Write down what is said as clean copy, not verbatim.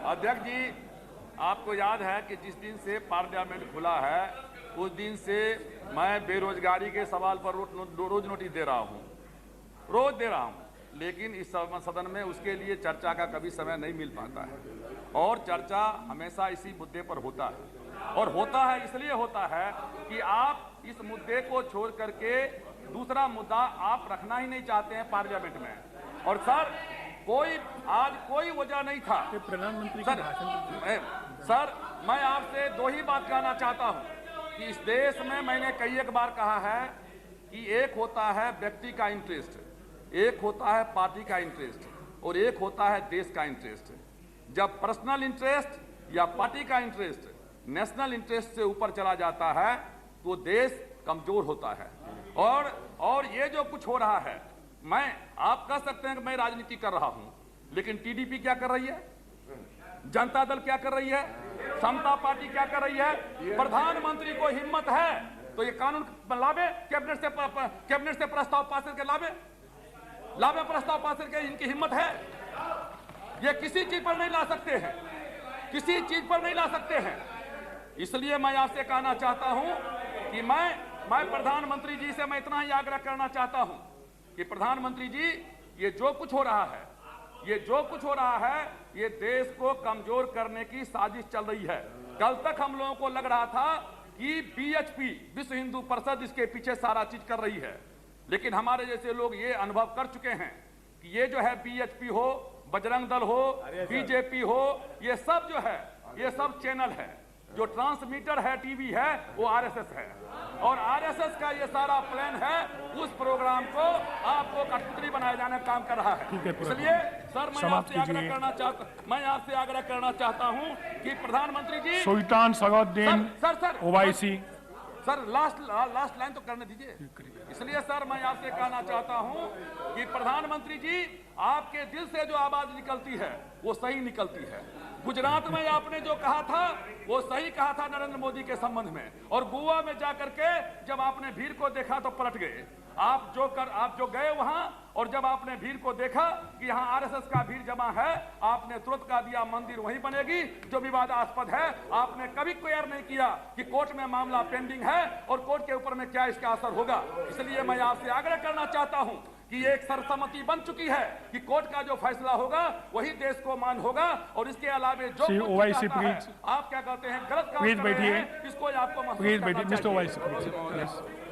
अध्यक्ष जी, आपको याद है कि जिस दिन से पार्लियामेंट खुला है उस दिन से मैं बेरोजगारी के सवाल पर रोज नोटिस दे रहा हूं, रोज दे रहा हूं, लेकिन इस सदन में उसके लिए चर्चा का कभी समय नहीं मिल पाता है और चर्चा हमेशा इसी मुद्दे पर होता है और होता है इसलिए होता है कि आप इस मुद्दे को छोड़ करके दूसरा मुद्दा आप रखना ही नहीं चाहते हैं पार्लियामेंट में। और सर आज कोई वजह नहीं था प्रधानमंत्री सर मैं आपसे दो ही बात कहना चाहता हूं कि इस देश में मैंने कई एक बार कहा है कि एक होता है व्यक्ति का इंटरेस्ट, एक होता है पार्टी का इंटरेस्ट और एक होता है देश का इंटरेस्ट। जब पर्सनल इंटरेस्ट या पार्टी का इंटरेस्ट नेशनल इंटरेस्ट से ऊपर चला जाता है तो देश कमजोर होता है। और ये जो कुछ हो रहा है, आप कह सकते हैं कि मैं राजनीति कर रहा हूं, लेकिन टीडीपी क्या कर रही है, जनता दल क्या कर रही है, समता पार्टी क्या कर रही है? प्रधानमंत्री को हिम्मत है तो ये कानून लावे, कैबिनेट से प्रस्ताव पास करके लावे प्रस्ताव पास करके, इनकी हिम्मत है। ये किसी चीज पर नहीं ला सकते हैं, किसी चीज पर नहीं ला सकते हैं। इसलिए मैं आपसे कहना चाहता हूं कि मैं प्रधानमंत्री जी से मैं इतना ही आग्रह करना चाहता हूं कि प्रधानमंत्री जी, ये जो कुछ हो रहा है ये देश को कमजोर करने की साजिश चल रही है। कल तक हम लोगों को लग रहा था कि बीएचपी विश्व हिंदू परिषद इसके पीछे सारा चीज कर रही है, लेकिन हमारे जैसे लोग ये अनुभव कर चुके हैं कि ये जो है बीएचपी हो, बजरंग दल हो, बीजेपी हो, ये सब जो है ये सब चैनल है, जो ट्रांसमीटर है टीवी है वो आरएसएस है और आरएसएस का ये सारा प्लान है उस प्रोग्राम को आपको कठपुतली बनाए जाने का काम कर रहा है। इसलिए सर मैं आपसे आग्रह करना चाहता हूं कि प्रधानमंत्री जी सुल्तान सगौद्दीन ओवैसी सर लास्ट लाइन तो करने दीजिए। इसलिए सर मैं आपसे कहना चाहता हूं कि प्रधानमंत्री जी, आपके दिल से जो आवाज निकलती है वो सही निकलती है। गुजरात में आपने जो कहा था वो सही कहा था नरेंद्र मोदी के संबंध में, और गोवा में जाकर के जब आपने भीड़ को देखा तो पलट गए। आप जो गए वहां और जब आपने भीड़ को देखा कि यहाँ आरएसएस का भीड़ जमा है, आपने तुरंत कहा दिया मंदिर वहीं बनेगी जो विवादास्पद है। आपने कभी केयर नहीं किया कि कोर्ट में मामला पेंडिंग है और कोर्ट के ऊपर में क्या इसका असर होगा। इसलिए मैं आपसे आग्रह करना चाहता हूं कि एक सर्वसम्मति बन चुकी है कि कोर्ट का जो फैसला होगा वही देश को मान होगा, और इसके अलावे जो आप क्या कहते हैं गलत काम कर रहे हैं इसको आपको मिस्टर ओवैसी